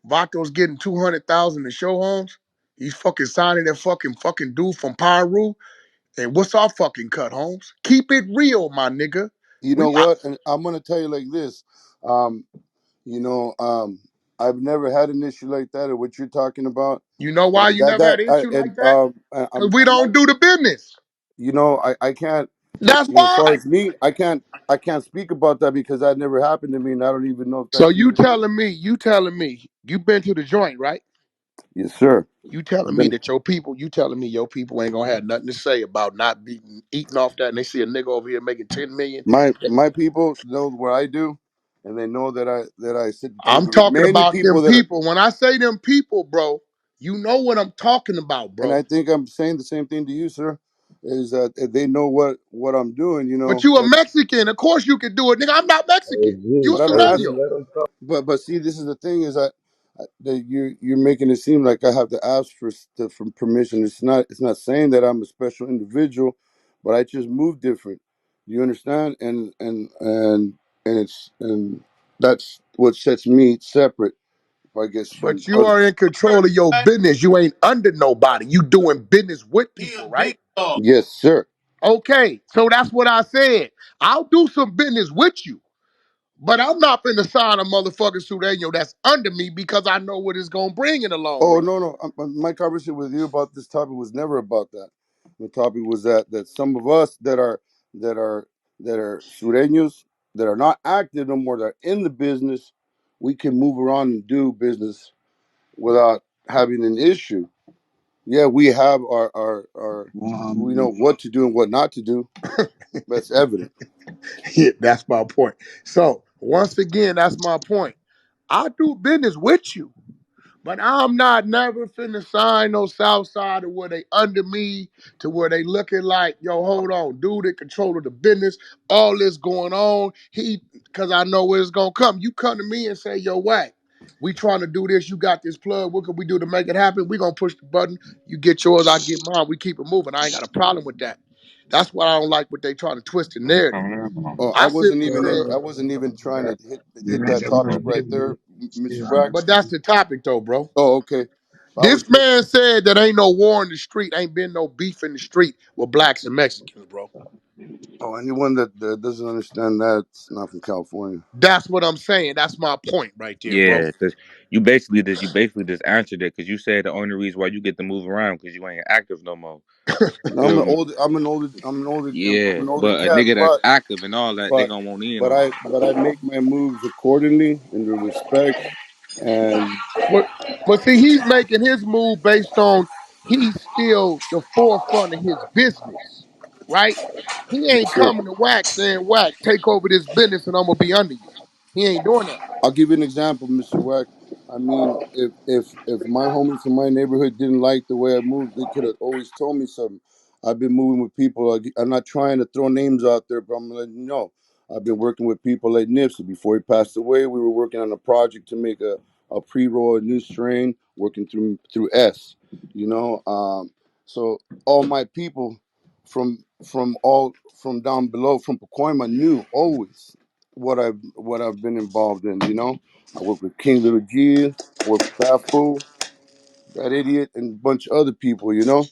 Vato's getting 200,000 to show homes. He's fucking signing that fucking dude from Pyru. And what's our fucking cut, Holmes? Keep it real, my nigga. You We, know what? And I'm gonna tell you like this. Um, you know, I've never had an issue like that, or what you're talking about. you know why And you never had an issue like that? Because we I'm not. don't do the business. You know, I can't. That's You know, as far why. as me, I can't speak about that because that never happened to me, and I don't even know if So that's you even. telling me, you been to the joint, right? Yes, sir. You telling I've me been. that you telling me your people ain't gonna have nothing to say about not beating, eating off that, and they see a nigga over here making 10 million. My people know what I do, and they know that I sit at the I'm table with talking many about people them that, people. When I say them people, bro, you know what I'm talking about, and I bro. think I'm saying the same thing to you, sir. Is that they know what I'm doing? You But know you a that, Mexican. Of course you can do it, nigga. I'm not Mexican. Hey, You G, a but I'm hey, asking. G, Sereno. let him talk. But see, this is the thing is that you're making it seem like I have to ask for permission. It's not saying that I'm a special individual, but I just move different. You understand? And that's what sets me separate, I guess, from But you other. are in control of your business. You ain't under nobody. You doing business with people, right? Yes, sir. Okay, so that's what I said. I'll do some business with you, but I'm not finna sign a motherfucking Sureño that's under me because I know what it's gonna bring in the long Oh run. no, no. My conversation with you about this topic was never about that. The topic was that some of us that are that are sureños that are not active no more, that are in the business, we can move around and do business without having an issue. Yeah, we have our we know what to do and what not to do. That's evident. Yeah, that's my point. So once again, that's my point. I do business with you. But I'm not never finna sign no south side to where they under me, to where they looking like, yo, hold on, dude in control of the business, all this going on. Cause I know where it's gonna come. You come to me and say, yo, Wack, we trying to do this, you got this plug, what can we do to make it happen? We gonna push the button, you get yours, I get mine, we keep it moving. I ain't got a problem with that. That's what I don't like what they trying to twist the narrative. Oh, I simply said, I wasn't even trying to hit that topic right there, Mr. Wack. but that's the topic though, bro. Oh, okay. I was This just. man said that ain't no war in the street, ain't been no beef in the street with blacks and Mexicans, bro. Oh, anyone that doesn't understand that's not from California. That's what I'm saying. That's my point right there, bro. Yeah, because you basically just answered it because you said the only reason why you get to move around because you ain't active no more. You No, I'm feel an me? older, I'm Yeah, an older but a cat, nigga that's active and all that, they but, gonna want in on it. but I make my moves accordingly in the respect, and But see, he's making his move based on he's still the forefront of his business, right? He ain't yes, sir. coming to Wax saying, Wax, take over this business and I'm gonna be under you. He ain't doing that. I'll give you an example, Mr. Wack. I mean, if my homies in my neighborhood didn't like the way I moved, they could have always told me something. I've been moving with people. I'm not trying to throw names out there, but I'm letting you know. I've been working with people like Nipsey. Before he passed away, we were working on a project to make a pre-roll, a new strain, working through S. You know, so all my people from down below, from Pacoima, knew always what I've been involved in. You know, I work with King Little G, I work with Fat Fool, that idiot, and a bunch of other people. You know,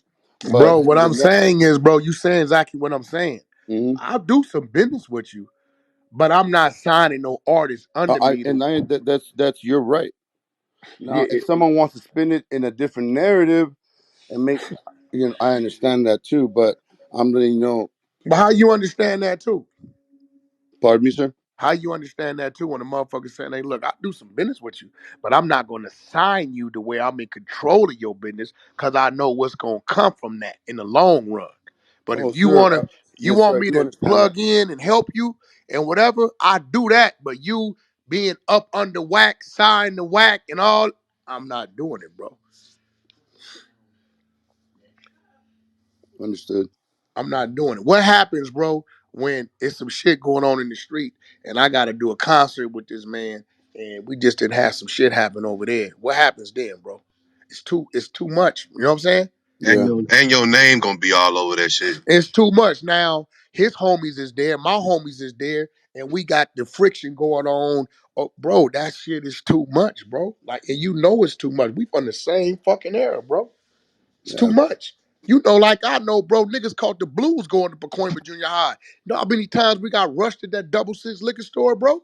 but Bro, what I'm saying is, bro, you saying exactly what I'm saying. mhm. I'll do some business with you, but I'm not signing no artist under me to That's your right. Now, yeah. if someone wants to spin it in a different narrative and make, I understand that too. But I'm letting you know. But how you understand that too? Pardon me, sir. How you understand that too when the motherfucker saying, hey, look, I'll do some business with you, but I'm not gonna sign you the way I'm in control of your business because I know what's gonna come from that in the long run. But Oh, if you sir. wanna you Yes, want sir. I me do to understand that. plug in and help you and whatever, I do that. But you being up under whack, sign the whack and all, I'm not doing it, bro. Understood. I'm not doing it. What happens, bro, when it's some shit going on in the street and I got to do a concert with this man and we just didn't have some shit happen over there? What happens then, bro? It's too much. You know what I'm saying? And, Yeah. and your name gonna be all over that shit. It's too much. Now his homies is there, my homies is there, and we got the friction going on. Oh, bro, that shit is too much, bro. Like, and you know it's too much. We from the same fucking era, bro. It's too Yeah. much. You know, like I know, bro, niggas caught the blues going to Pacoima Junior High. You know how many times we got rushed at that double six liquor store, bro?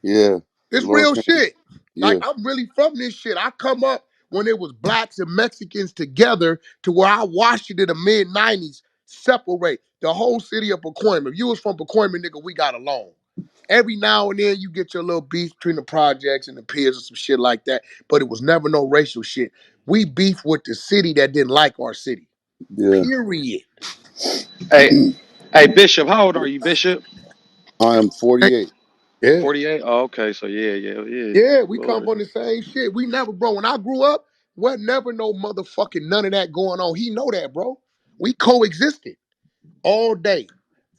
Yeah. It's Long real time. shit. Like Yeah. I'm really from this shit. I come up when it was blacks and Mexicans together to where I watched it in the mid 90s separate the whole city of Pacoima. If you was from Pacoima, nigga, we got along. Every now and then you get your little beef between the projects and the peers or some shit like that, but it was never no racial shit. We beef with the city that didn't like our city. Yeah. Period. Hey, hey, Bishop, how old are you, Bishop? I am 48. Yeah. 48? Oh, okay. So yeah, yeah, yeah. Yeah, we come Older. from the same shit. We never, bro. When I grew up, wasn't never no motherfucking none of that going on. He know that, bro. We coexisted all day.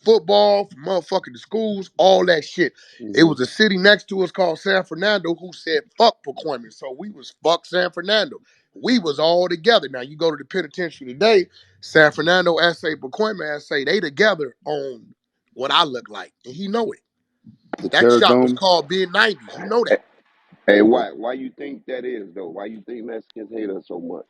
Football, from motherfucking the schools, all that shit. It Hmm. was a city next to us called San Fernando who said fuck Pacoima. So we was fuck San Fernando. We was all together. Now you go to the penitentiary today, San Fernando, SA, Pacoima, SA, they together on what I look like. And he know it. The That shop was Terradome. called Mid 90s. You know Hey, that. hey, why you think that is though? Why you think Mexicans hate us so much?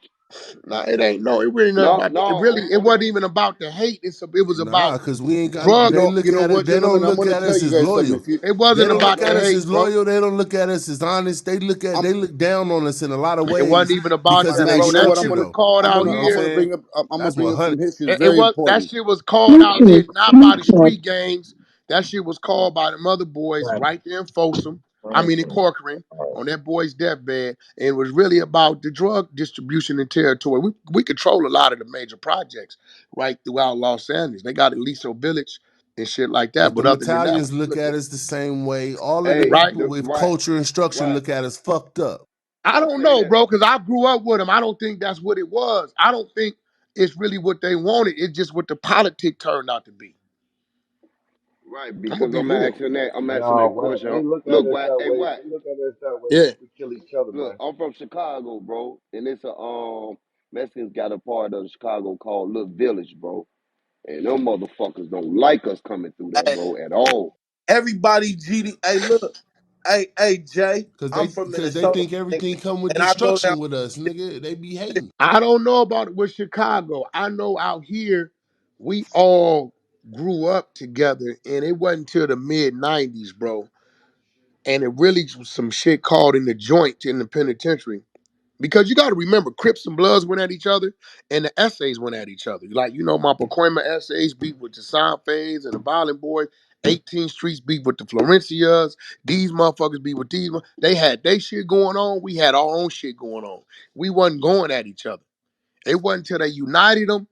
Nah, it ain't. No, it really nothing No, about that. It no, really, it I'm wasn't asking. even about the hate. It was Nah, about cause we ain't got. drug. They You look know at it. what, They gentlemen? don't I'm look gonna at tell us you as guys something. loyal. If you, It They wasn't don't about look the at us hate, as bro. loyal. They don't look at us as honest. They look at. I'm, They look down on us in a lot of It wasn't ways even about because of that, their Mac. bro. You know That what? I'm structure, shit was gonna, though. called I'm out gonna, You know what I'm I'm here. gonna saying? bring up, I'm gonna That's bring up some 100. history. It's It very was that important. shit was called out here, not by the street gangs. That shit was called by the mother boys right there in Folsom. I mean in Corcoran on that boy's deathbed. And it was really about the drug distribution and territory. We control a lot of the major projects right throughout Los Angeles. They got Aliso Village and shit like that. But But the other than that, Italians look at us the same way. All of the Hey, right? people the with why, culture and structure why, look at us fucked up. I why don't say know, that? bro, because I grew up with them. I don't think that's what it was. I don't think it's really what they wanted. It's just what the politic turned out to be. Right, I'm gonna because be real. I'm asking No, that Wack, question. they look at Look, us why, that hey, way. why? They look at us that way Yeah. because we kill each other, Look, man. I'm from Chicago, bro, and it's a Mexicans got a part of Chicago called Little Village, bro, and them motherfuckers don't like us coming through there, Hey, bro, at all. everybody GD. Hey, look. Hey, Jay. I'm from Because they Minnesota, think and everything come with I go down. destruction with us, nigga. They be hating. I don't know about it with Chicago. I know out here we all grew up together, and it wasn't until the mid '90s, bro. And it really was some shit called in the joint in the penitentiary. Because you got to remember, Crips and Bloods went at each other, and the essays went at each other. Like, you know, my Pacoima essays beat with the Sound Phase and the Violent Boys. 18th Streets beat with the Florencias. These motherfuckers beat with these. They had their shit going on. We had our own shit going on. We wasn't going at each other. It wasn't until they united them.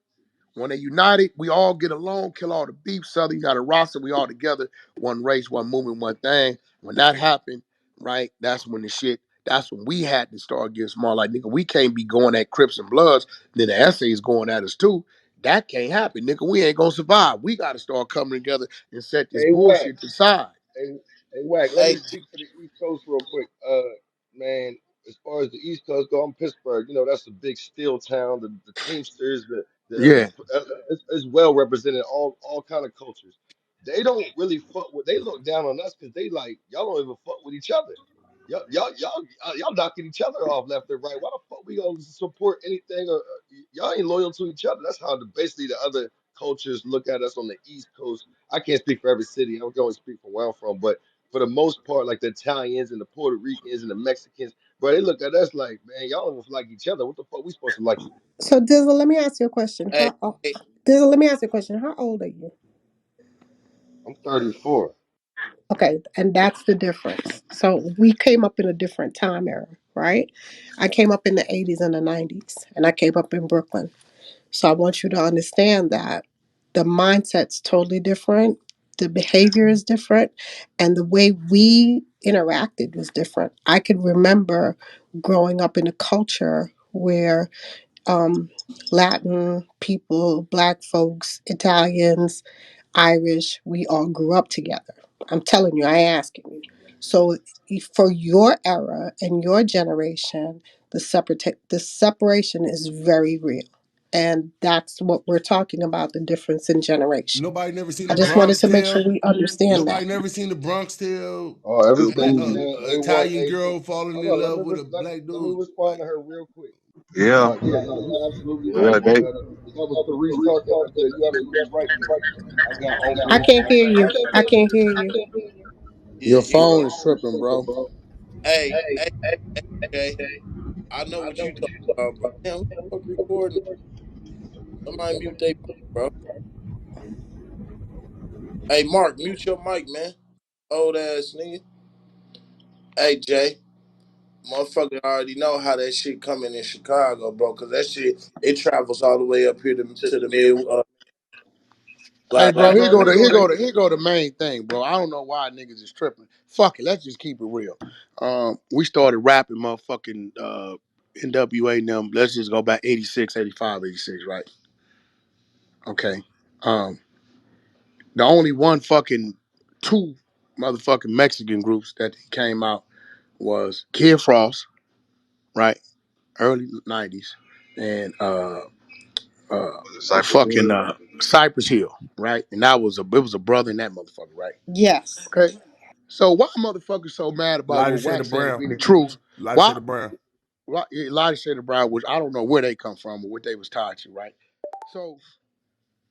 When they united, we all get along, kill all the beef. Southern got a roster, we all together, one race, one movement, one thing. When that happened, right, that's when we had to start getting small. Like, nigga, we can't be going at Crips and Bloods, then the essays going at us too. That can't happen, nigga. We ain't gonna survive. We gotta start coming together and set this Hey, Wack. bullshit aside. Hey, hey, Wack. Let me Hey, speak for the East Coast real quick. Man, as far as the East Coast go, I'm Pittsburgh. You know, that's a big steel town. The Teamsters, Yeah. it's well represented. All kind of cultures. They don't really fuck with. They look down on us because they like y'all don't even fuck with each other. Y'all knocking each other off left and right. Why the fuck we gonna support anything? Or y'all ain't loyal to each other. That's how basically the other cultures look at us on the East Coast. I can't speak for every city. I'm going to speak from where I'm from, but for the most part, like the Italians and the Puerto Ricans and the Mexicans, bro, they look at us like, man, y'all don't like each other. What the fuck we supposed to like? So, Dizzle, let me ask you a question. hey, hey, Dizzle, let me ask you a question. How old are you? I'm 34. Okay, and that's the difference. So, we came up in a different time era, right? I came up in the 80s and the 90s, and I came up in Brooklyn. So, I want you to understand that the mindset's totally different, the behavior is different, and the way we interacted was different. I can remember growing up in a culture where um, Latin people, Black folks, Italians, Irish, we all grew up together. I'm telling you, I asking you. So for your era and your generation, the separation is very real. And that's what we're talking about, the difference in generation. Nobody never seen I the just wanted Bronx to make sure Tale. we understand Nobody that. never seen the Bronx Tale. Oh, everything you saying, A1, Italian girl falling hold in on, love with a black let me dude. respond Like, to her real quick. Yeah, Yeah, no, you're absolutely right. yeah, they That was Therese talking. Yeah, you're absolutely right, man. I got I uncles. can't hear you. I can't hear you. Yeah, Your he phone was. is tripping, bro. Hey, hey, hey, Jay. I know what you talking about, bro. Damn, who the fuck recording? Somebody mute they mic, bro. Hey, Mark, mute your mic, man. Old ass nigga. Hey, Jay. Motherfucker already know how that shit coming in Chicago, bro. Cause that shit it travels all the way up here to the mid. Hey, bro, Like, here go the main thing, bro. I don't know why niggas is tripping. Fuck it, let's just keep it real. We started rapping motherfucking NWA and them. Let's just go back 86, 85, 86, right? Okay. Um, the only one fucking two motherfucking Mexican groups that came out was Kid Frost, right? Early 90s, and uh Cypress fucking Hill. Cypress Hill, right? And it was a brother in that motherfucker, right? Yes. Okay. So why motherfuckers so mad about Lighter what shade Wack of saying to brown. be the truth? Lighter Why? shade of brown. Why Elijah Shade Brown, which I don't know where they come from or what they was tied to, right? So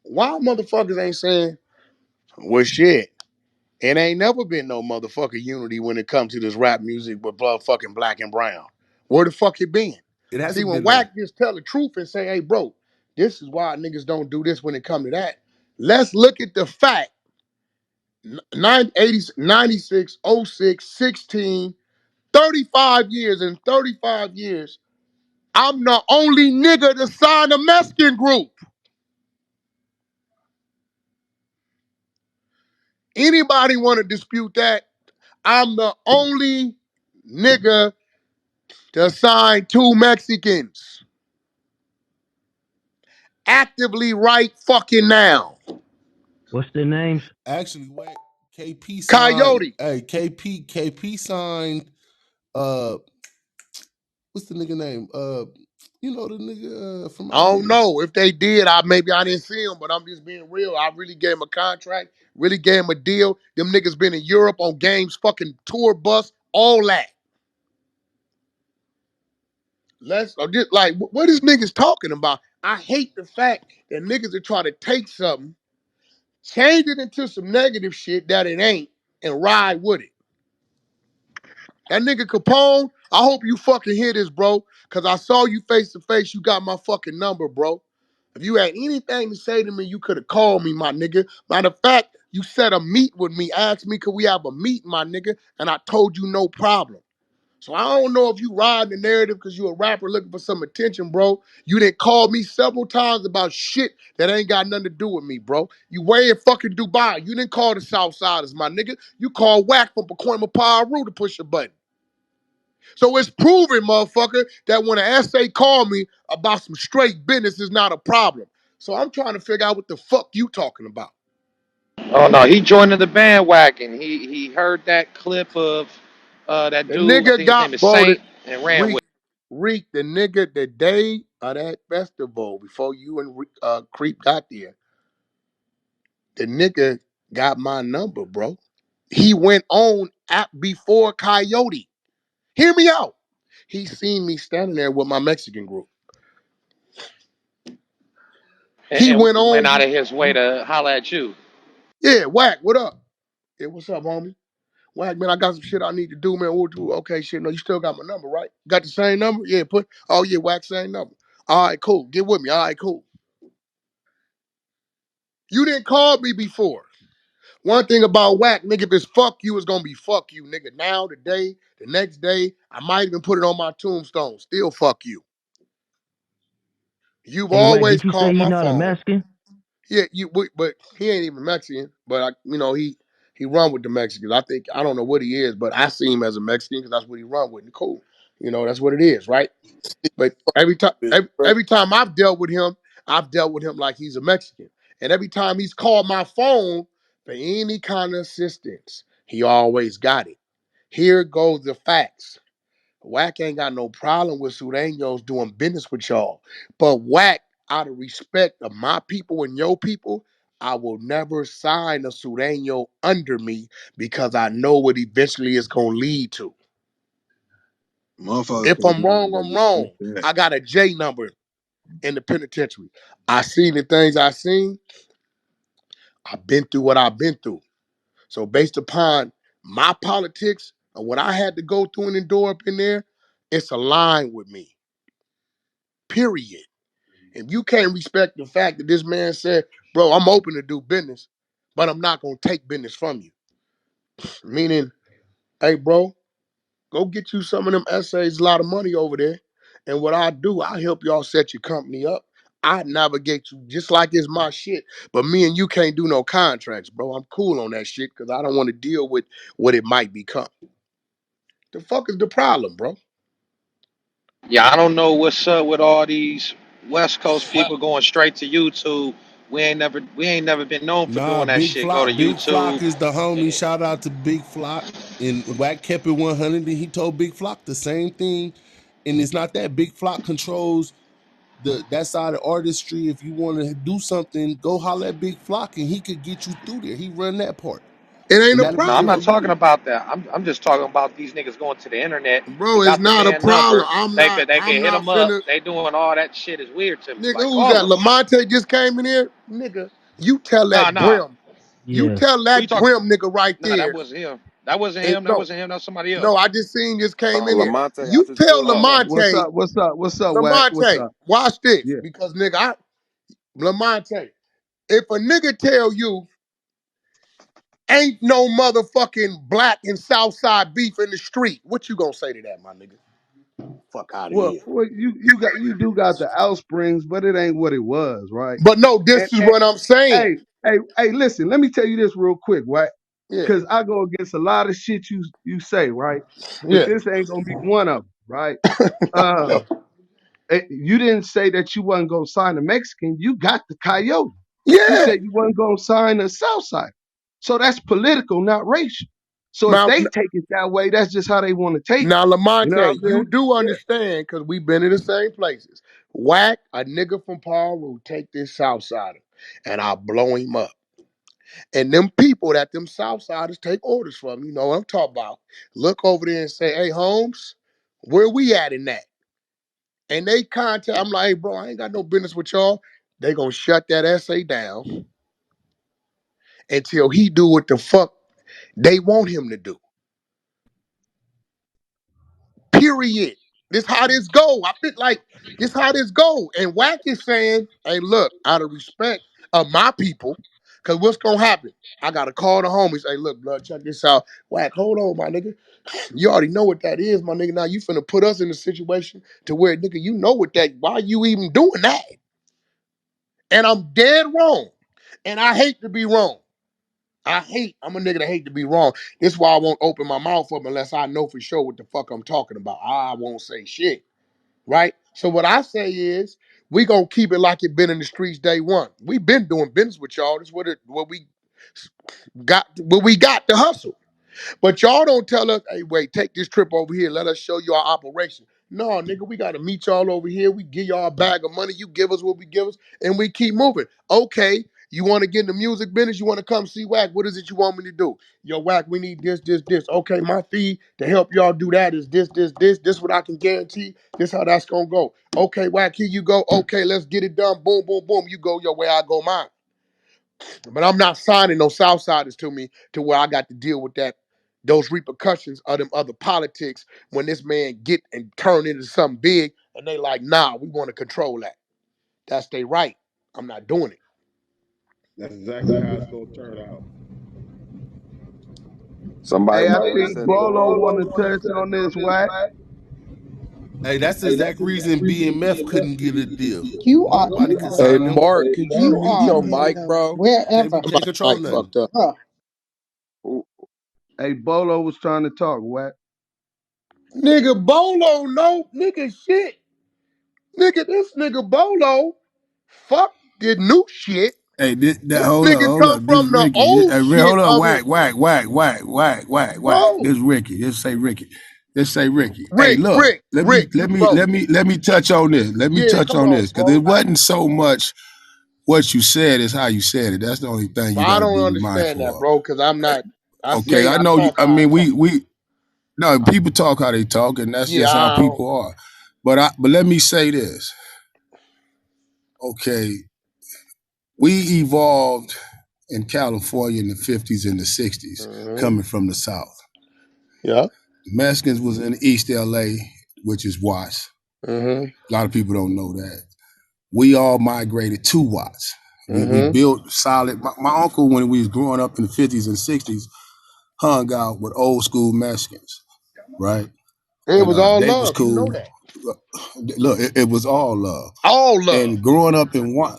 why motherfuckers ain't saying, well shit, it ain't never been no motherfucking unity when it comes to this rap music with motherfucking black and brown. Where the fuck it been? It See, hasn't when been there. Wack just tell the truth and say, hey bro, this is why niggas don't do this when it come to that. Let's look at the fact 980, 96, oh 06, 16, 35 years. In 35 years, I'm the only nigga to sign a Mexican group. Anybody want to dispute that? I'm the only nigga to sign two Mexicans actively right fucking now. What's their names? Actually, wait. KP signed. Coyote. Hey, KP signed. Uh, what's the nigga name? You know the nigga from I out don't here. know if they did. I didn't see him, but I'm just being real. I really gave him a contract, really gave him a deal. Them niggas been in Europe on games, fucking tour bus, all that. Let's just like what is niggas talking about? I hate the fact that niggas are trying to take something, change it into some negative shit that it ain't, and ride with it. That nigga Capone, I hope you fucking hear this, bro. Cause I saw you face to face. You got my fucking number, bro. If you had anything to say to me, you could have called me, my nigga. Matter of fact, you set a meet with me, asked me, could we have a meet, my nigga? And I told you no problem. So I don't know if you ride the narrative because you a rapper looking for some attention, bro. You didn't call me several times about shit that ain't got nothing to do with me, bro. You way in fucking Dubai. You didn't call the Southsiders, my nigga. You called Wack from Pacoima Paru to push a button. So it's proven, motherfucker, that when an SA call me about some straight business is not a problem. So I'm trying to figure out what the fuck you talking about. Oh no, he joined the bandwagon. He heard that clip of that The dude. I nigga think his name got is voted. Saint, and ran with Reek, Reek, the nigga, the day of that festival, before you and Creep got there, the nigga got my number, bro. He went on at before Coyote. Hear me out. He seen me standing there with my Mexican group. it He and went went on, out of his way to holler at you. yeah, Whack, what up? Yeah, what's up, homie? Whack, man, I got some shit I need to do, man. What do? Okay, shit, no, you still got my number, right? Got the same number? Yeah, oh yeah, Whack, same number. All right, cool. Get with me. All right, cool. You didn't call me before. One thing about Whack, nigga, if it's fuck you, it's gonna be fuck you, nigga. Now, today, the next day, I might even put it on my tombstone. Still fuck you. You've Hey, Wack, always did you say called you're my not a phone. Mexican? Yeah, but he ain't even Mexican. But he run with the Mexicans. I don't know what he is, but I see him as a Mexican because that's what he run with. And cool, that's what it is, right? But bitch, bro. every time I've dealt with him like he's a Mexican. And every time he's called my phone for any kind of assistance, he always got it. Here goes the facts. Wack ain't got no problem with Sureños doing business with y'all. But Wack out of respect of my people and your people, I will never sign a Sureño under me because I know what eventually it's gonna lead to. Motherfuckers If can't I'm do wrong, that. I'm Respect wrong. that. I got a J number in the penitentiary. I seen the things I seen. I've been through what I've been through. So based upon my politics and what I had to go through and endure up in there, it's aligned with me. Period. If you can't respect the fact that this man said, bro, I'm open to do business, but I'm not gonna take business from you. Meaning, hey, bro, go get you some of them essays, a lot of money over there. And what I do, I help y'all set your company up. I navigate you just like it's my shit. But me and you can't do no contracts, bro. I'm cool on that shit because I don't want to deal with what it might become. The fuck is the problem, bro? Yeah, I don't know what's up with all these West Coast people going straight to YouTube. We ain't never been known for Nah, doing that shit. Go to Big Flock YouTube. is the homie. And, Shout out to Big Flock. And Wack kept it 100, and he told Big Flock the same thing. And it's not that Big Flock controls that side of artistry. If you want to do something, go holler at Big Flock, and he could get you through there. He run that part, It ain't and a that'll be no, I'm good not for problem, talking you. about that. I'm just talking about these niggas going to the internet. He bro. It's got the not a man problem. number. I'm They not. could they I'm can hit not him up. finna. They doing all that shit is weird to me. Nigga, Like, who's call that? him. Lamonte just came in here, nigga. You tell Nah, that nah. Brim. You Yeah. tell Who you that talking? Brim nigga right Nah, that there. wasn't him. That wasn't And him. That no, wasn't him. That was somebody no, else. I just seen just came in here. Lamonte, I You just tell pulled up Oh, on him. What's Lamonte, up? What's up? What's up, Wack? What's Lamonte, up? watch this Yeah. because nigga, Lamonte, if a nigga tell you ain't no motherfucking black and Southside beef in the street, what you gonna say to that, my nigga? Fuck out of here. Well, you do got the Outsprings, but it ain't what it was, right? But no, And, this is and what I'm saying. hey, listen. Let me tell you this real quick, right? Yeah, Because I go against a lot of shit you say, right? But yeah, this ain't gonna be one of them, right? Uh, you didn't say that you wasn't gonna sign a Mexican. You got the coyote. You yeah. said you wasn't gonna sign a Southside. So that's political, not racial. So if Now, they take it that way, that's just how they want to take it. now, You know what Lamonte, I'm you saying? do Yeah. understand because we've been in the same places. Whack a nigga from Paul will take this Southsider and I'll blow him up. And them people that them Southsiders take orders from, you know what I'm talking about. Look over there and say, hey, Holmes, where we at in that? And they contact, I'm like, hey, bro, I ain't got no business with y'all. They gonna shut that essay down until he do what the fuck they want him to do. Period. This how this go. I feel like this how this go. And Wack is saying, hey, look, out of respect of my people, because what's gonna happen? I gotta call the homies. Hey, look, blood, check this out. Wack, hold on, my nigga. You already know what that is, my nigga. Now you finna put us in a situation to where, nigga, you know what that, why you even doing that? And I'm dead wrong. And I hate to be wrong. I'm a nigga that hate to be wrong. This is why I won't open my mouth up unless I know for sure what the fuck I'm talking about. I won't say shit. Right? So what I say is we gonna keep it like it been in the streets day one. We been doing business with y'all. This what we got to hustle. But y'all don't tell us, hey, wait, take this trip over here. Let us show you our operation. No, nigga, we gotta meet y'all over here. We give y'all a bag of money. You give us what we give us, and we keep moving. Okay, you want to get in the music business? You want to come see Wack? What is it you want me to do? Yo, Wack, we need this, this, this. Okay, my fee to help y'all do that is this, this, this. This what I can guarantee. This how that's gonna go. Okay, Wack, here you go. Okay, let's get it done. Boom, boom, boom. You go your way, I go mine. But I'm not signing no Southsiders to me to where I got to deal with those repercussions of them other politics when this man get and turn into something big and they like, nah, we want to control that. That's their right. I'm not doing it. That's exactly how it's gonna turn out. Somebody Hey, I might have think said it Bolo earlier. want to touch on this, Wack. Hey, that's the exact reason BMF couldn't get a deal. You are Nobody could ignorant. Hey sign them. Mark, could you You mute are your mic, ignorant. bro? Wherever. Can't control Like nothing. fucked up. Huh. Who- Hey, Bolo was trying to talk, Wack. Nigga Bolo, no nigga shit. Nigga, this nigga Bolo, fuck the new shit. Hey, This hold up, nigga hold come up. This from the Ricky. old Hold shit up, of it. Wack, Wack, Wack, Wack, Wack, Wack, Wack, Wack. Bro, This Ricky. Just say Ricky. Let's say Ricky. Hey, Rick, look, Rick, Rick, you bro. let me touch on this. Let me Yeah, touch come on on, this because bro. it wasn't so much what you said is how you said it. That's the only thing But you I got to don't be understand that, mindful of. bro, because I'm not. I Okay, may I not know. talk I how I mean, talk. we no people talk how they talk, and that's Yeah, just how I don't. people are. But let me say this. Okay, we evolved in California in the 50s and the 60s, Mm-hmm. coming from the South. Yeah. The Mexicans was in East LA, which is Watts. Mm-hmm. A lot of people don't know that. We all migrated to Watts. We Mm-hmm. built solid. My uncle, when we was growing up in the 50s and 60s, hung out with old school Mexicans, right? It And was all they was love. You know cool. that. Look, it was all love. All love. And growing up in one,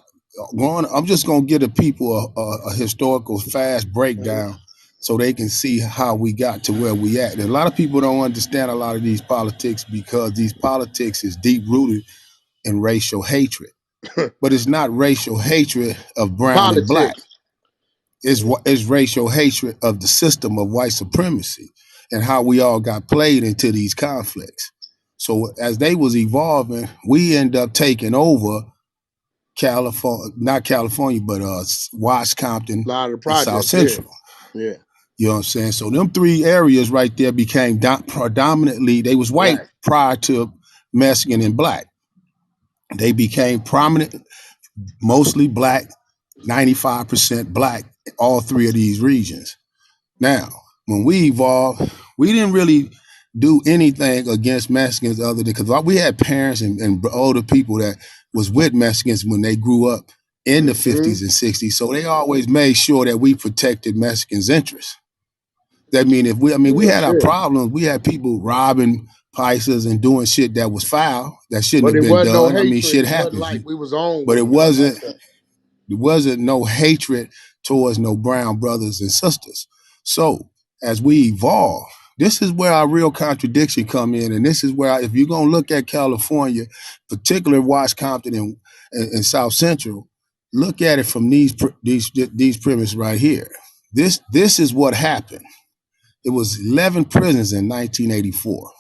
I'm just gonna give the people a historical fast Mm-hmm. breakdown so they can see how we got to where we at. And a lot of people don't understand a lot of these politics because these politics is deep rooted in racial hatred. But it's not racial hatred of brown and black. Politics. It's racial hatred of the system of white supremacy and how we all got played into these conflicts. So as they was evolving, we end up taking over California, not California, but Watts, A Compton, lot of the and South projects. Yeah. Central. Yeah. You know what I'm saying? So them three areas right there became predominantly, they was white Black. prior to Mexican and black. They became prominent, mostly black, 95% black, all three of these regions. Now, when we evolved, we didn't really do anything against Mexicans other than because we had parents and older people that was with Mexicans when they grew up in the Mm-hmm. 50s and 60s. So they always made sure that we protected Mexicans' interests. That mean if we, I mean, we Real had our shit. problems. We had people robbing prices and doing shit that was foul that shouldn't But have it been wasn't no done. I mean, hatred. shit It wasn't happens, like we was on but with it them, nothing like wasn't. that. There wasn't no hatred towards no brown brothers and sisters. So as we evolve, this is where our real contradiction come in, and this is where, if you're gonna look at California, particularly Watts, Compton, and South Central, look at it from these premises right here. This is what happened. It was 11 prisons in 1984.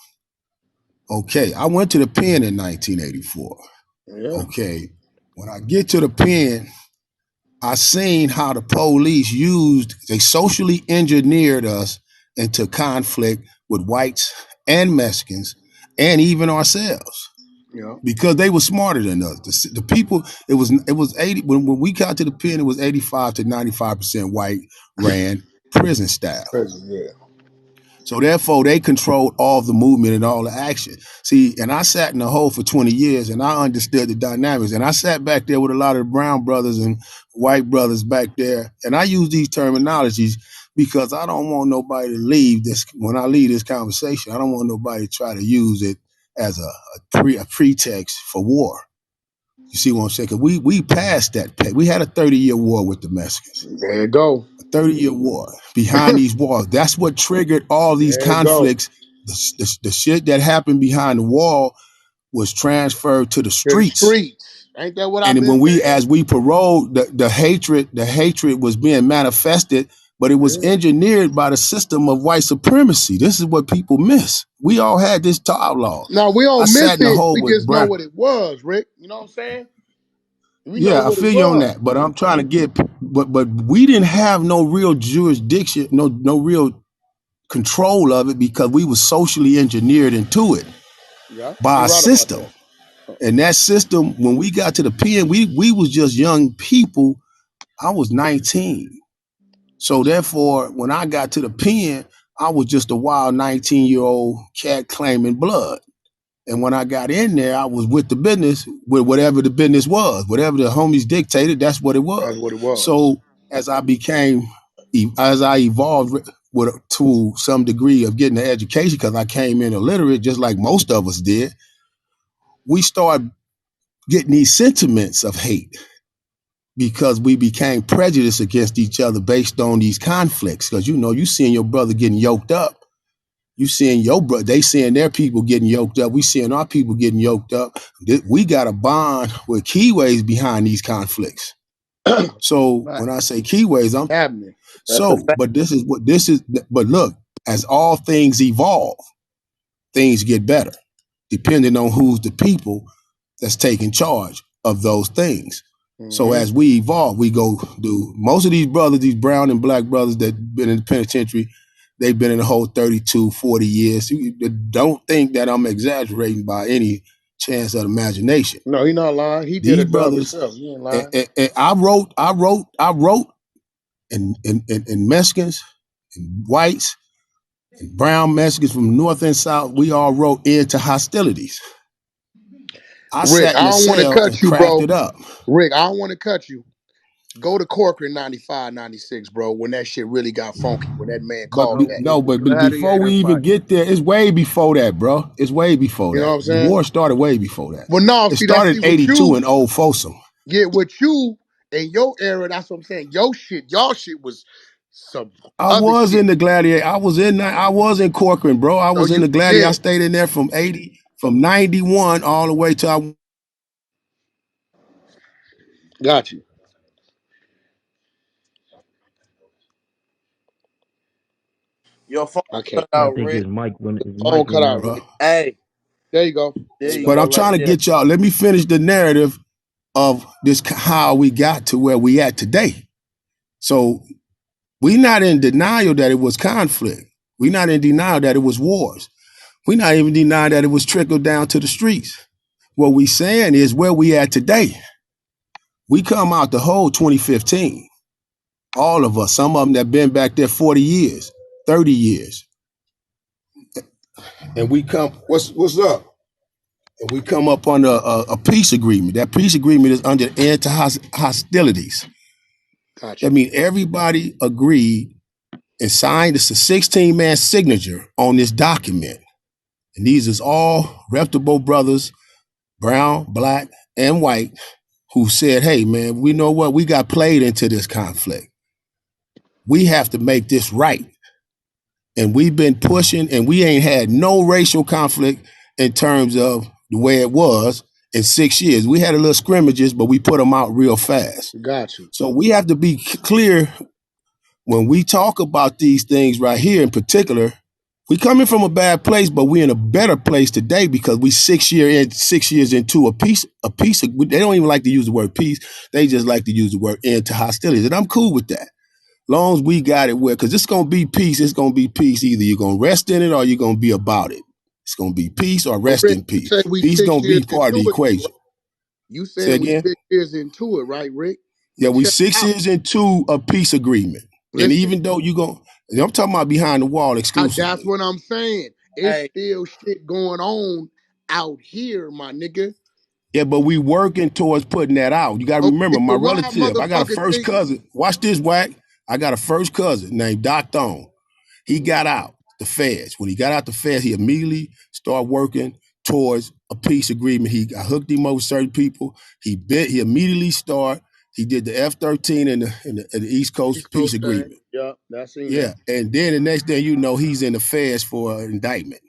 Okay, I went to the pen in 1984. Yeah. Okay, when I get to the pen, I seen how the police they socially engineered us into conflict with whites and Mexicans and even ourselves Yeah. because they were smarter than us. The people, it was 80, when we got to the pen, it was 85 to 95% white ran prison style. Prison, yeah. So therefore, they controlled all the movement and all the action. See, and I sat in the hole for 20 years, and I understood the dynamics. And I sat back there with a lot of the brown brothers and white brothers back there, and I use these terminologies because I don't want nobody to leave this. When I leave this conversation, I don't want nobody to try to use it as a pretext for war. You see what I'm saying? Because we passed that. We had a 30-year war with the Mexicans. There you go. 30-year war behind these walls. That's what triggered all these There you go. conflicts. The shit that happened behind the wall was transferred to the To the streets. streets. Ain't that what I've And been when saying? as we paroled, the hatred was being manifested, but it was Yeah. engineered by the system of white supremacy. This is what people miss. We all had this dialogue. Now we I don't sat miss in the it. hole We with just know Brown. what it was, Rick. You know what I'm saying? We know Yeah, I what it feel you on was. that, but I'm trying to but we didn't have no real jurisdiction, no real control of it because we were socially engineered into it Yeah, by you're a right about system. that. And that system, when we got to the pen, we was just young people. I was 19. So therefore, when I got to the pen, I was just a wild 19-year-old cat claiming blood. And when I got in there, I was with the business, with whatever the business was. Whatever the homies dictated, that's what it That's was. what it was. So as I evolved to some degree of getting an education, because I came in illiterate, just like most of us did, we started getting these sentiments of hate because we became prejudiced against each other based on these conflicts. Because you seeing your brother getting yoked up. You seeing your brother, they seeing their people getting yoked up. We seeing our people getting yoked up. We got a bond with keyways behind these conflicts. So Right. when I say keyways, Happening. That's a fact. but this is, but look, as all things evolve, things get better, depending on who's the people that's taking charge of those things. So Mm-hmm. as we evolve, we go do most of these brothers, these brown and black brothers that been in the penitentiary, they've been in the whole 32, 40 years. You don't think that I'm exaggerating by any chance of imagination. No, he not lying. He did a These job brothers, himself. He ain't and, lying. and I wrote, and Mexicans, and whites, and brown Mexicans from north and south, we all wrote into hostilities. I Rick, sat I in a don't want to cell cut and you, bro. crafted up. Rick, I don't want to cut you. Go to Corcoran 95, 96, bro, when that shit really got funky, when that man But called that. no, The but before gladiator we even fight. get there, it's way before that, bro. It's way before You know that. what I'm The saying? war started way before that. But no, It see, that's started see in with '82 you, in Old Folsom. yeah, with you and your era, that's what I'm saying. Your shit, y'all shit was some I other was shit. in the Gladiator. I was in Corcoran, bro. I So was in you, the Gladiator. yeah, I stayed in there from '91 all the way till I. got you. Your phone I can't. cut I out, think Rick. his Phone mic cut went out, out. Rick. Hey, There you go. There there you you go. But go, I'm right trying to there. get y'all. Let me finish the narrative of this how we got to where we at today. So we not in denial that it was conflict. We not in denial that it was wars. We not even denying that it was trickled down to the streets. What we saying is where we at today. We come out the whole 2015. All of us, some of them that been back there 40 years, 30 years. And we come, what's up? And we come up on a peace agreement. That peace agreement is under anti-hostilities. Got That you. means everybody agreed and signed. It's a 16-man signature on this document. And these is all reputable brothers, brown, black, and white, who said, hey, man, we know what? We got played into this conflict. We have to make this right. And we've been pushing, and we ain't had no racial conflict in terms of the way it was in 6 years. We had a little scrimmages, but we put them out real fast. Got you. So we have to be clear when we talk about these things right here in particular. We coming from a bad place, but we in a better place today because we 6 years into a peace. They don't even like to use the word peace. They just like to use the word end to hostilities. And I'm cool with that. Long as we got it where, because it's gonna be peace, it's gonna be peace. Either you're gonna rest in it or you're gonna be about it. It's gonna be peace or But rest Rick, in you peace. say we Peace six gonna years be part of the into it, though, right? equation. You Say saying we again? 6 years into it, right, Rick? Yeah, But we check it six out. years into a peace agreement. And Listen, even though I'm talking about behind the wall that's exclusively. what I'm saying. It's Hey, still shit going on out here, my nigga. Yeah, but we working towards putting that out. You gotta Okay, remember, my so why relative, I got a motherfuckers first think? cousin. Watch this, Wack. I got a first cousin named Doc Thone. He Mhm. got out the feds. When he got out the feds, he immediately started working towards a peace agreement. I hooked him up with certain people. He immediately started. He did the F-13 and the East Coast East peace Coast thing. agreement. Yeah, I seen that. Yeah, and then the next thing you know, he's in the feds for an indictment.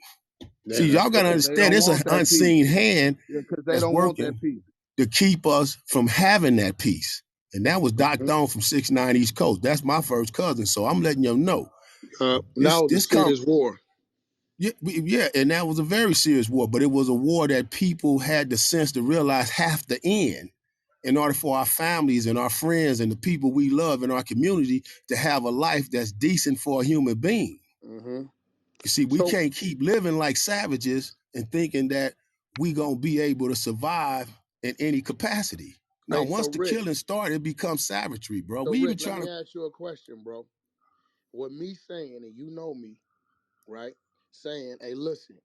See, That's y'all it. gotta They understand, don't it's an want that peace. unseen hand Yeah, because they that's don't want that working peace. to keep us from having that peace. And that was Doc Mhm. Thone from 6'9" East Coast. That's my first cousin. So I'm letting you know. That This was a this come serious war. Yeah, yeah, and that was a very serious war, but it was a war that people had the sense to realize have to end in order for our families and our friends and the people we love in our community to have a life that's decent for a human being. Hmm. You see, we So, can't keep living like savages and thinking that we gonna be able to survive in any capacity. Now, hey, once the killing started, it becomes savagery, bro. So We even Rick, let trying me to. ask you a question, bro. With me saying, and you know me, right? Saying, hey, listen,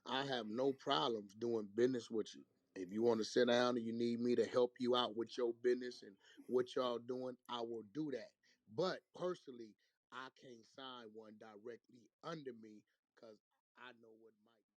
I have no problems doing business with you. If you want to sit down and you need me to help you out with your business and what y'all doing, I will do that. But personally, I can't sign one directly under me because I know what might